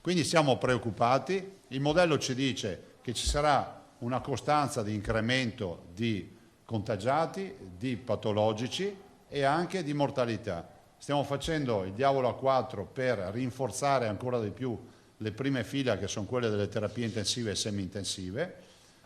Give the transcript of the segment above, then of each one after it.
Quindi siamo preoccupati, il modello ci dice che ci sarà una costanza di incremento di contagiati, di patologici e anche di mortalità. Stiamo facendo il diavolo a 4 per rinforzare ancora di più le prime fila, che sono quelle delle terapie intensive e semi-intensive,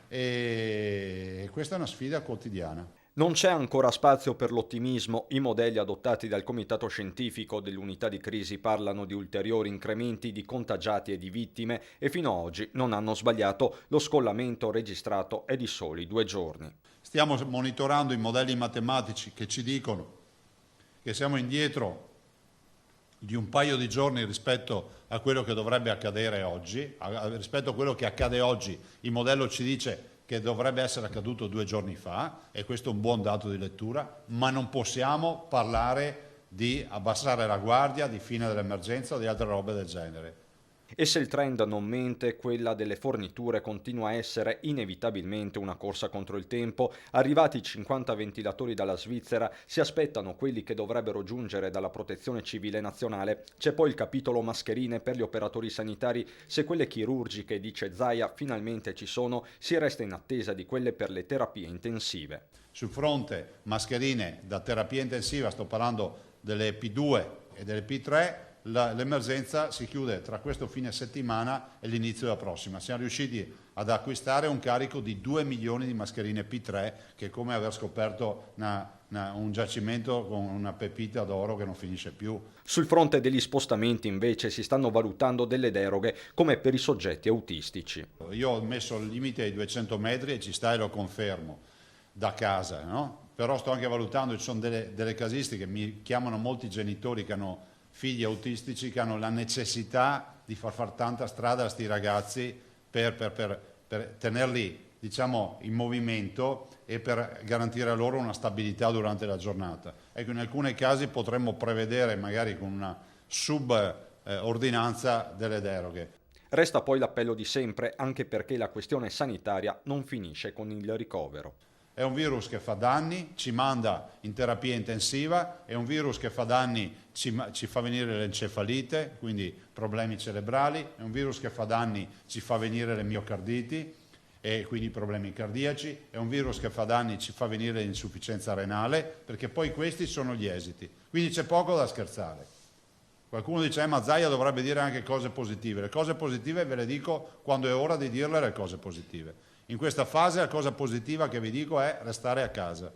e questa è una sfida quotidiana. Non c'è ancora spazio per l'ottimismo. I modelli adottati dal Comitato Scientifico dell'Unità di Crisi parlano di ulteriori incrementi di contagiati e di vittime e fino ad oggi non hanno sbagliato. Lo scollamento registrato è di soli 2 giorni. Stiamo monitorando i modelli matematici che ci dicono che siamo indietro di un paio di giorni rispetto a quello che dovrebbe accadere oggi. Rispetto a quello che accade oggi, il modello ci dice che dovrebbe essere accaduto 2 giorni fa, e questo è un buon dato di lettura, ma non possiamo parlare di abbassare la guardia, di fine dell'emergenza o di altre robe del genere. E se il trend non mente, quella delle forniture continua a essere inevitabilmente una corsa contro il tempo. Arrivati i 50 ventilatori dalla Svizzera, si aspettano quelli che dovrebbero giungere dalla Protezione Civile Nazionale. C'è poi il capitolo mascherine per gli operatori sanitari. Se quelle chirurgiche, dice Zaia, finalmente ci sono, si resta in attesa di quelle per le terapie intensive. Sul fronte mascherine da terapia intensiva, sto parlando delle P2 e delle P3, l'emergenza si chiude tra questo fine settimana e l'inizio della prossima. Siamo riusciti ad acquistare un carico di 2 milioni di mascherine P3, che è come aver scoperto un giacimento con una pepita d'oro che non finisce più. Sul fronte degli spostamenti invece si stanno valutando delle deroghe come per i soggetti autistici. Io ho messo il limite ai 200 metri e ci sta, e lo confermo, da casa, no? Però sto anche valutando, ci sono delle casistiche, mi chiamano molti genitori che hanno figli autistici, che hanno la necessità di far tanta strada a questi ragazzi per tenerli, diciamo, in movimento e per garantire a loro una stabilità durante la giornata. Ecco, in alcuni casi potremmo prevedere, magari con una subordinanza, delle deroghe. Resta poi l'appello di sempre, anche perché la questione sanitaria non finisce con il ricovero. È un virus che fa danni, ci manda in terapia intensiva, è un virus che fa danni, ci fa venire l'encefalite, quindi problemi cerebrali, è un virus che fa danni, ci fa venire le miocarditi e quindi problemi cardiaci, è un virus che fa danni, ci fa venire l'insufficienza renale, perché poi questi sono gli esiti. Quindi c'è poco da scherzare. Qualcuno dice, ma Zaia dovrebbe dire anche cose positive. Le cose positive ve le dico quando è ora di dirle, le cose positive. In questa fase la cosa positiva che vi dico è restare a casa.